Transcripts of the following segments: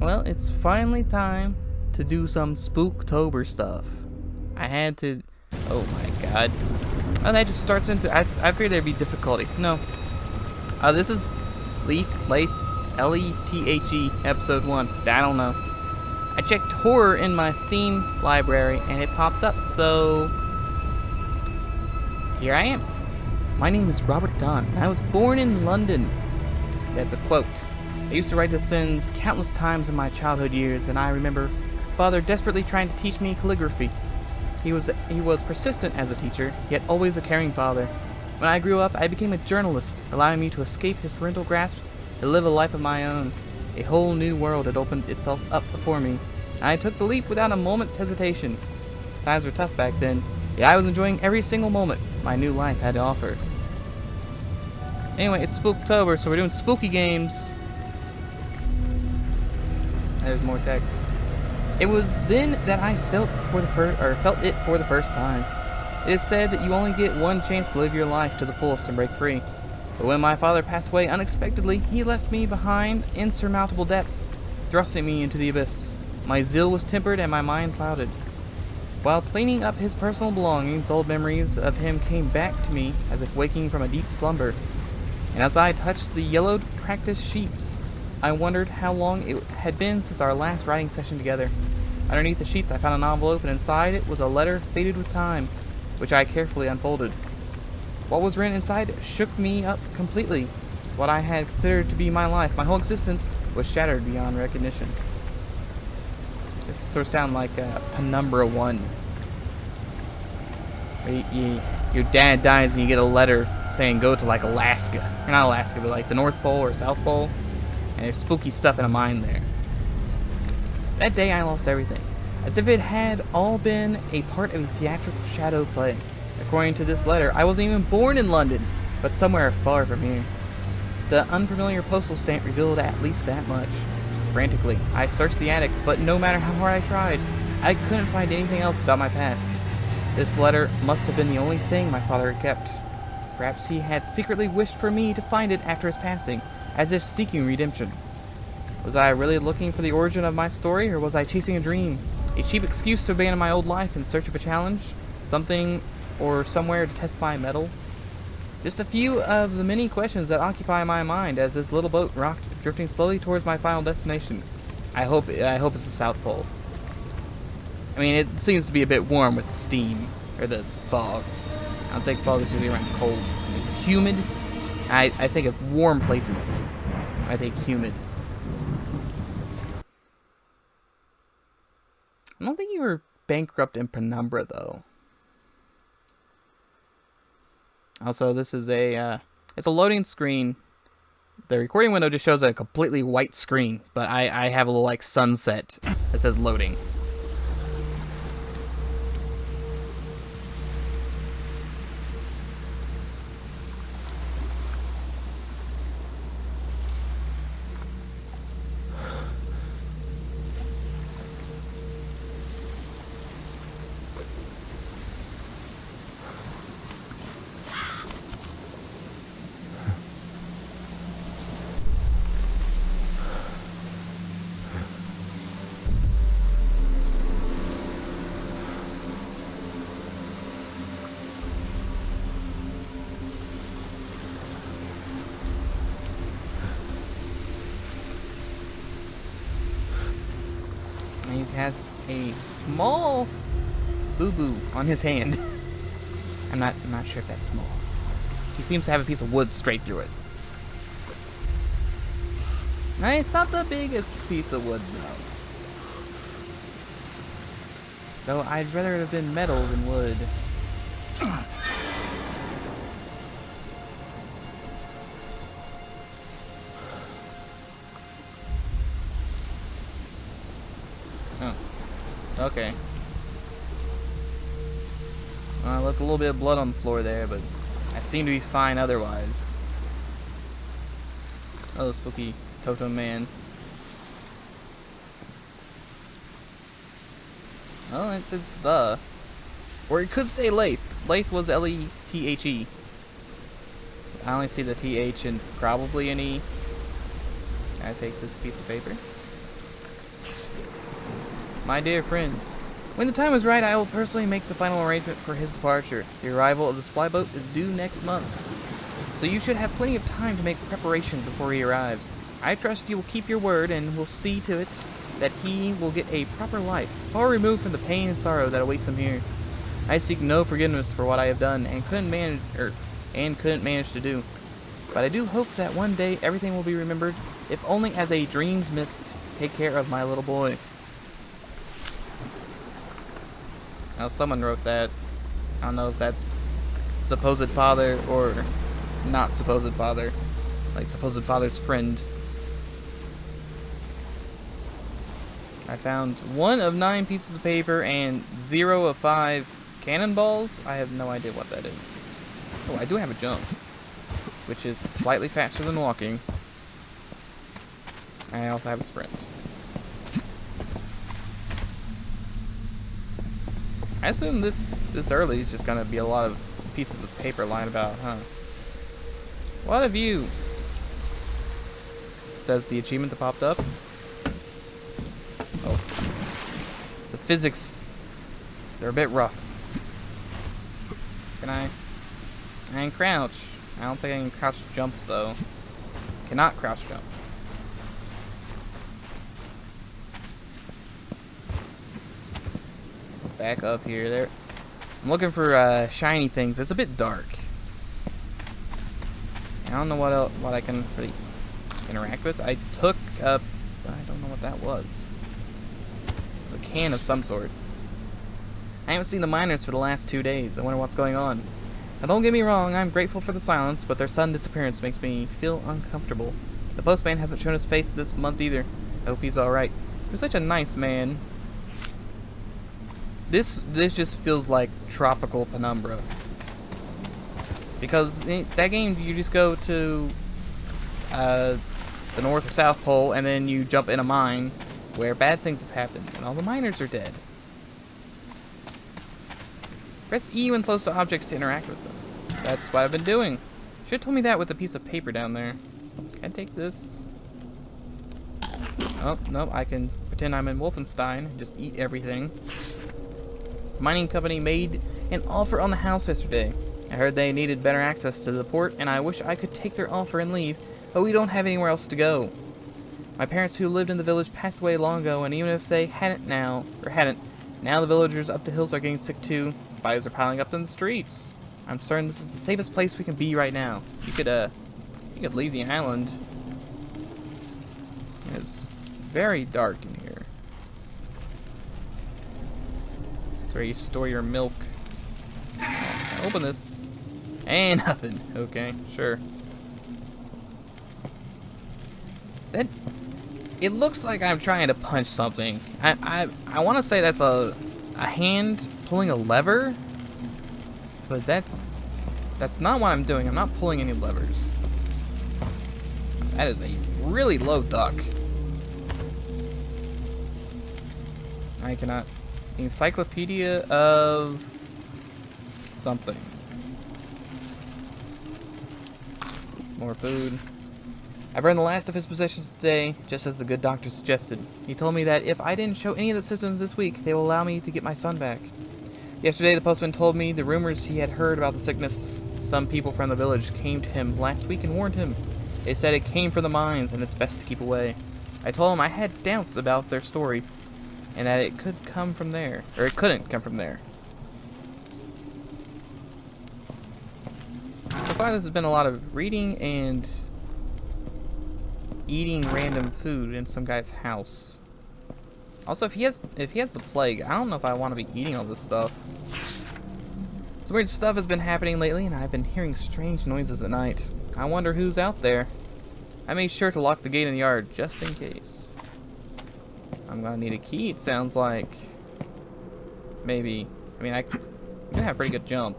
Well, it's finally time to do some Spook-tober stuff. I had to... Oh my god. Oh, that just starts into... I figured there'd be difficulty. No. This is Lethe, Lethe, episode 1. I don't know. I checked horror in my Steam library and it popped up, so... Here I am. My name is Robert Dunn, and I was born in London. That's a quote. I used to write the sins countless times in my childhood years, and I remember Father desperately trying to teach me calligraphy. He was persistent as a teacher, yet always a caring father. When I grew up, I became a journalist, allowing me to escape his parental grasp and live a life of my own. A whole new world had opened itself up before me, and I took the leap without a moment's hesitation. Times were tough back then, yet I was enjoying every single moment my new life had to offer. Anyway, it's Spook-tober, so we're doing spooky games. There's more text. It was then that I felt it for the first time. It is said that you only get one chance to live your life to the fullest and break free. But when my father passed away unexpectedly, he left me behind insurmountable depths, thrusting me into the abyss. My zeal was tempered and my mind clouded. While cleaning up his personal belongings, old memories of him came back to me as if waking from a deep slumber. And as I touched the yellowed practice sheets, I wondered how long it had been since our last writing session together. Underneath the sheets I found an envelope, and inside it was a letter faded with time, which I carefully unfolded. What was written inside shook me up completely. What I had considered to be my life, my whole existence, was shattered beyond recognition. This sort of sounds like Penumbra 1. Your dad dies and you get a letter saying go to like Alaska. Or not Alaska, but like the North Pole or South Pole. And there's spooky stuff in a mine there. That day I lost everything, as if it had all been a part of a theatrical shadow play. According to this letter, I wasn't even born in London, but somewhere far from here. The unfamiliar postal stamp revealed at least that much. Frantically, I searched the attic, but no matter how hard I tried, I couldn't find anything else about my past. This letter must have been the only thing my father had kept. Perhaps he had secretly wished for me to find it after his passing, as if seeking redemption. Was I really looking for the origin of my story, or was I chasing a dream? A cheap excuse to abandon my old life in search of a challenge? Something or somewhere to test my mettle? Just a few of the many questions that occupy my mind as this little boat rocked, drifting slowly towards my final destination. I hope it's the South Pole. I mean, it seems to be a bit warm with the steam, or the fog. I don't think fog is usually around cold. It's humid. I think of warm places. I think humid. I don't think you were bankrupt in Penumbra, though. Also, this is it's a loading screen. The recording window just shows a completely white screen, but I have a little, like, sunset that says loading. He has a small boo-boo on his hand. I'm not sure if that's small. He seems to have a piece of wood straight through it. It's not the biggest piece of wood, though. Though I'd rather it have been metal than wood. Oh. Okay. I left a little bit of blood on the floor there, but I seem to be fine otherwise. Oh, spooky totem man. Well, it says the. Or it could say Lethe. Lethe was Lethe. I only see the TH and probably an E. Can I take this piece of paper? my dear friend. When the time is right, I will personally make the final arrangement for his departure. The arrival of the supply boat is due next month, so you should have plenty of time to make preparations before he arrives. I trust you will keep your word and will see to it that he will get a proper life, far removed from the pain and sorrow that awaits him here. I seek no forgiveness for what I have done and couldn't manage to do. But I do hope that one day everything will be remembered, if only as a dream's mist. Take care of my little boy. Now, someone wrote that. I don't know if that's supposed father or not supposed father. Like supposed father's friend. I found 1 of 9 pieces of paper and 0 of 5 cannonballs. I have no idea what that is. Oh, I do have a jump, which is slightly faster than walking. I also have a sprint. I assume this early is just gonna be a lot of pieces of paper lying about, huh? What have you? It says the achievement that popped up. Oh. The physics, they're a bit rough. Can I can crouch. I don't think I can crouch jump though. Cannot crouch jump. Back up here. There. I'm looking for shiny things. It's a bit dark. I don't know what I can really interact with. I took up. I don't know what that was. It's a can of some sort. I haven't seen the miners for the last 2 days. I wonder what's going on. Now, don't get me wrong. I'm grateful for the silence, but their sudden disappearance makes me feel uncomfortable. The postman hasn't shown his face this month either. I hope he's all right. He was such a nice man. This just feels like tropical penumbra. Because in that game, you just go to the North or South Pole, and then you jump in a mine where bad things have happened, and all the miners are dead. Press E when close to objects to interact with them. That's what I've been doing. Should have told me that with a piece of paper down there. Can I take this? Oh, no, I can pretend I'm in Wolfenstein and just eat everything. Mining company made an offer on the house yesterday. I heard they needed better access to the port, and I wish I could take their offer and leave, but we don't have anywhere else to go. My parents who lived in the village passed away long ago, and even if they hadn't, now the villagers up the hills are getting sick too. Bodies are piling up in the streets. I'm certain this is the safest place we can be right now. You could leave the island. It's very dark in here. It's where you store your milk. Open this. And nothing. Okay, sure. It looks like I'm trying to punch something. I want to say that's a hand pulling a lever, but that's not what I'm doing. I'm not pulling any levers. That is a really low duck. I cannot. Encyclopedia of something. More food. I burned the last of his possessions today, just as the good doctor suggested. He told me that if I didn't show any of the symptoms this week, they will allow me to get my son back. Yesterday, the postman told me the rumors he had heard about the sickness. Some people from the village came to him last week and warned him. They said it came from the mines and it's best to keep away. I told him I had doubts about their story, and that it could come from there, or it couldn't come from there. So far, this has been a lot of reading and eating random food in some guy's house. Also, if he has the plague, I don't know if I want to be eating all this stuff. Some weird stuff has been happening lately, and I've been hearing strange noises at night. I wonder who's out there. I made sure to lock the gate in the yard just in case. I'm gonna need a key, it sounds like. Maybe. I mean, I'm gonna have a pretty good jump.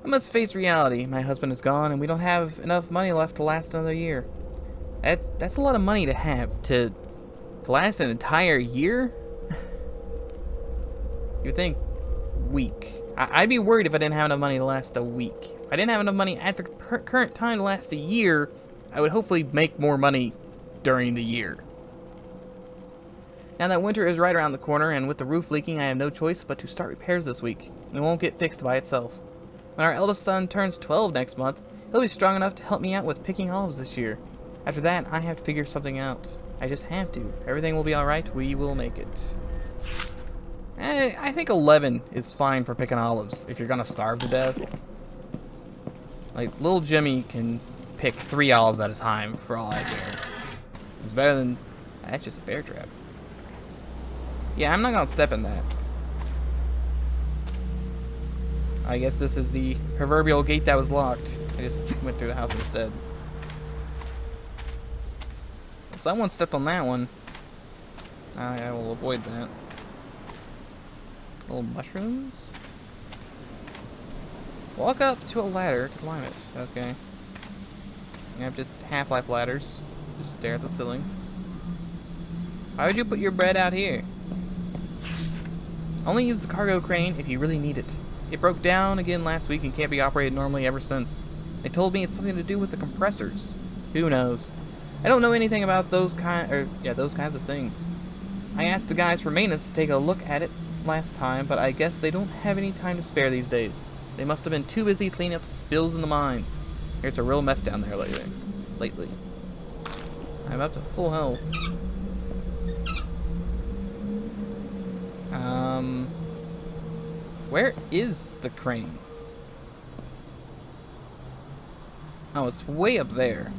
I must face reality. My husband is gone, and we don't have enough money left to last another year. That's a lot of money to have to last an entire year. You'd think week. I'd be worried if I didn't have enough money to last a week. If I didn't have enough money at the current time to last a year, I would hopefully make more money during the year. Now that winter is right around the corner, and with the roof leaking, I have no choice but to start repairs this week. It won't get fixed by itself. When our eldest son turns 12 next month, he'll be strong enough to help me out with picking olives this year. After that, I have to figure something out. I just have to. Everything will be alright. We will make it. I think 11 is fine for picking olives if you're gonna starve to death. Like, little Jimmy can pick 3 olives at a time for all I care. It's better than... That's just a bear trap. Yeah, I'm not gonna step in that. I guess this is the proverbial gate that was locked. I just went through the house instead. Someone stepped on that one. I will avoid that. Little mushrooms. Walk up to a ladder to climb it. Okay. You have just Half-Life ladders. Just stare at the ceiling. Why would you put your bread out here? Only use the cargo crane if you really need it. It broke down again last week and can't be operated normally ever since. They told me it's something to do with the compressors. Who knows? I don't know anything about those kinds of things. I asked the guys for maintenance to take a look at it last time, but I guess they don't have any time to spare these days. They must have been too busy cleaning up the spills in the mines. It's a real mess down there lately. I'm up to full health. Where is the crane? Oh, it's way up there.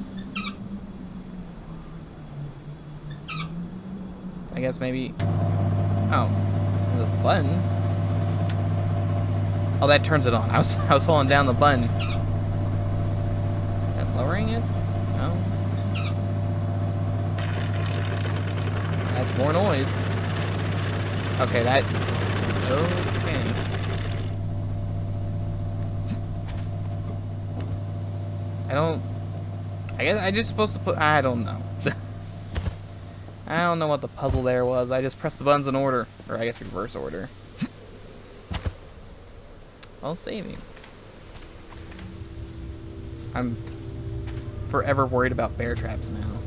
I guess maybe... Oh, the button. Oh, that turns it on. I was holding down the button. And lowering it? No. That's more noise. Okay, that... Okay. I guess I just supposed to put... I don't know. I don't know what the puzzle there was. I just pressed the buttons in order. Or I guess reverse order. Well, saving. I'm forever worried about bear traps now.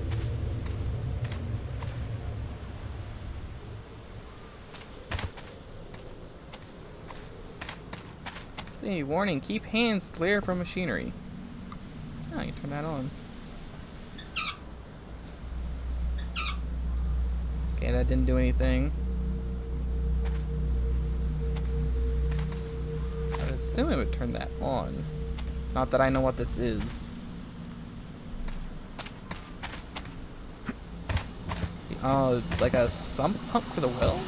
See, warning, keep hands clear from machinery. Oh, you turn that on. Okay, that didn't do anything. I would assume it would turn that on. Not that I know what this is. Oh, like a sump pump for the well?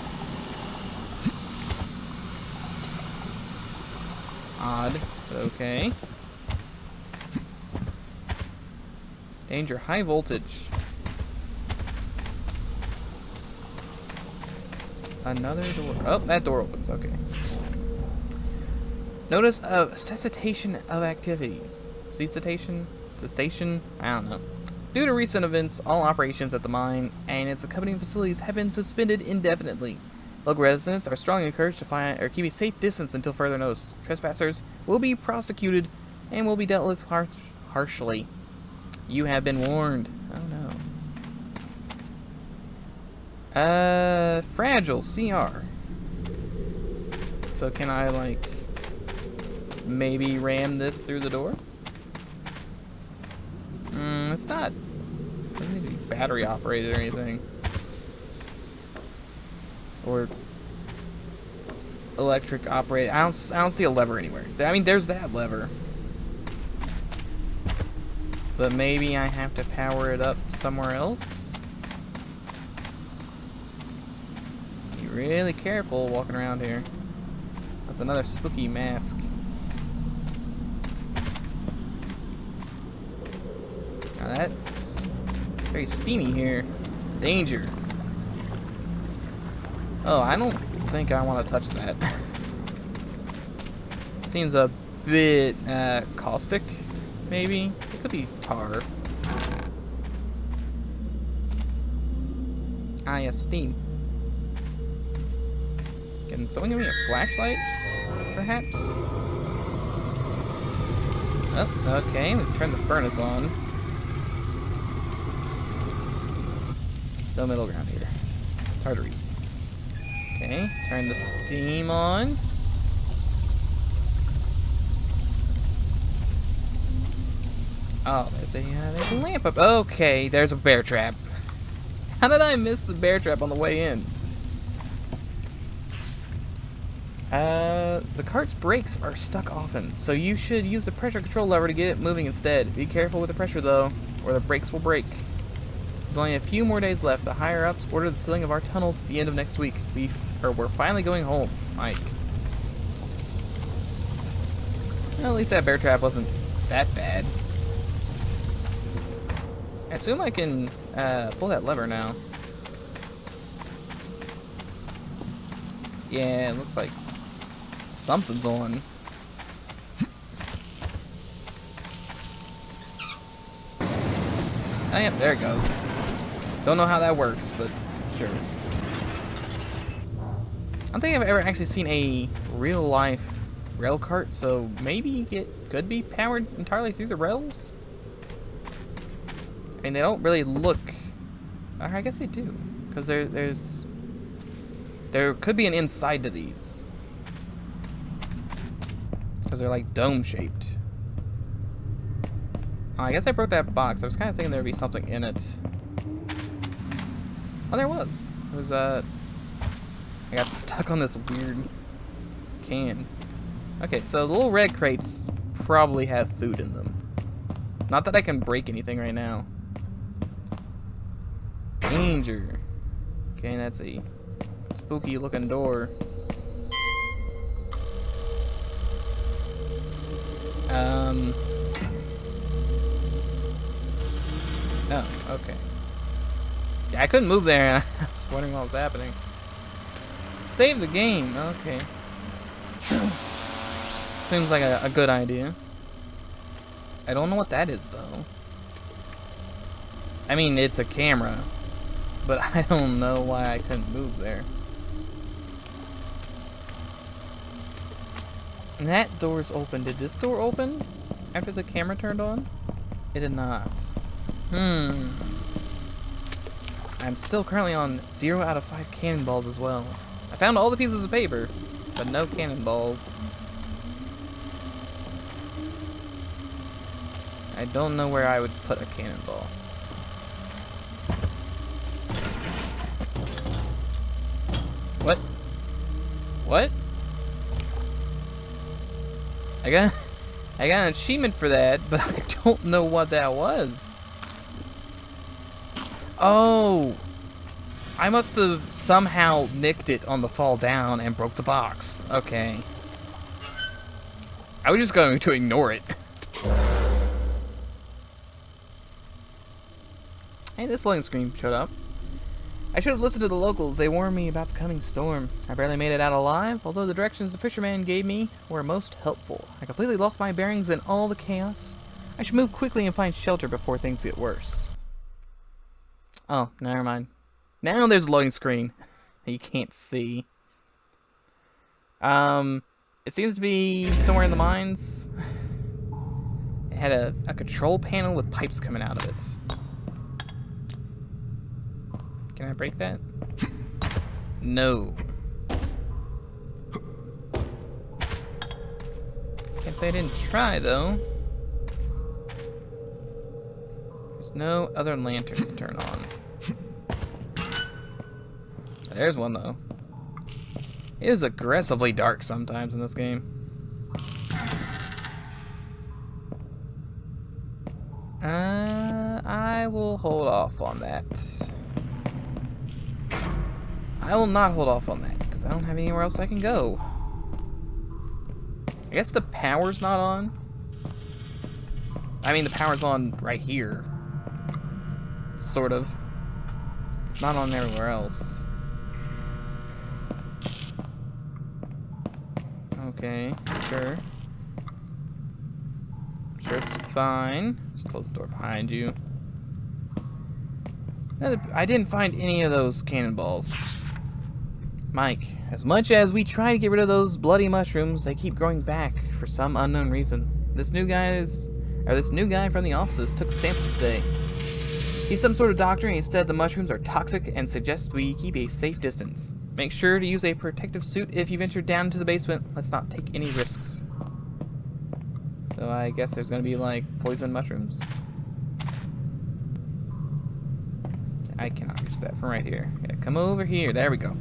Odd, but okay. Danger, high voltage. Another door. Oh, that door opens. Okay. Notice of cessation of activities. Cessation? Cessation? I don't know. Due to recent events, all operations at the mine and its accompanying facilities have been suspended indefinitely. Local residents are strongly encouraged to find or keep a safe distance until further notice. Trespassers will be prosecuted and will be dealt with harshly. You have been warned. Oh no. Fragile CR. So can I like maybe ram this through the door? It's not. It doesn't need to be battery operated or anything. Or electric operated. I don't see a lever anywhere. I mean, there's that lever. But maybe I have to power it up somewhere else. Be really careful walking around here. That's another spooky mask. Now that's very steamy here. Danger. Oh, I don't think I want to touch that. Seems a bit caustic, maybe. It could be tar. Ah, yes, steam. Can someone give me a flashlight, perhaps? Oh, okay, we turned the furnace on. No middle ground here. It's hard to read. Okay, turn the steam on. Oh, there's a lamp up. Okay, there's a bear trap. How did I miss the bear trap on the way in? The cart's brakes are stuck often, so you should use the pressure control lever to get it moving instead. Be careful with the pressure though, or the brakes will break. There's only a few more days left. The higher-ups ordered the sealing of our tunnels at the end of next week. We're finally going home, Mike. Well, at least that bear trap wasn't that bad. I assume I can pull that lever now. Yeah, it looks like something's on. Oh, yeah, there it goes. Don't know how that works, but sure. I don't think I've ever actually seen a real-life rail cart, so maybe it could be powered entirely through the rails? I mean, they don't really look... I guess they do, because there could be an inside to these. Because they're like dome-shaped. Oh, I guess I broke that box. I was kind of thinking there would be something in it. Oh, there was. It was, I got stuck on this weird can. Okay, so the little red crates probably have food in them. Not that I can break anything right now. Danger. Okay, that's a spooky looking door. Oh, okay. Yeah, I couldn't move there, and I was wondering what was happening. Save the game. Okay. Seems like a good idea. I don't know what that is, though. I mean, it's a camera, but I don't know why I couldn't move there. And that door's open. Did this door open after the camera turned on? It did not. I'm still currently on 0 out of 5 cannonballs as well. I found all the pieces of paper, but no cannonballs. I don't know where I would put a cannonball. What? What? I got an achievement for that, but I don't know what that was. Oh, I must have somehow nicked it on the fall down and broke the box. Okay. I was just going to ignore it. Hey, this loading screen showed up. I should have listened to the locals. They warned me about the coming storm. I barely made it out alive, although the directions the fisherman gave me were most helpful. I completely lost my bearings in all the chaos. I should move quickly and find shelter before things get worse. Oh, never mind. Now there's a loading screen that you can't see. It seems to be somewhere in the mines. It had a control panel with pipes coming out of it. Can I break that? No. Can't say I didn't try, though. There's no other lanterns to turn on. There's one, though. It is aggressively dark sometimes in this game. I will hold off on that. I will not hold off on that, because I don't have anywhere else I can go. I guess the power's not on. I mean, the power's on right here. Sort of. It's not on everywhere else. Okay, sure. Sure, it's fine. Just close the door behind you. I didn't find any of those cannonballs. Mike, as much as we try to get rid of those bloody mushrooms, they keep growing back for some unknown reason. This new guy from the offices took samples today. He's some sort of doctor, and he said the mushrooms are toxic and suggests we keep a safe distance. Make sure to use a protective suit if you venture down into the basement. Let's not take any risks. So I guess there's gonna be like poison mushrooms. I cannot reach that from right here. Yeah, come over here. There we go.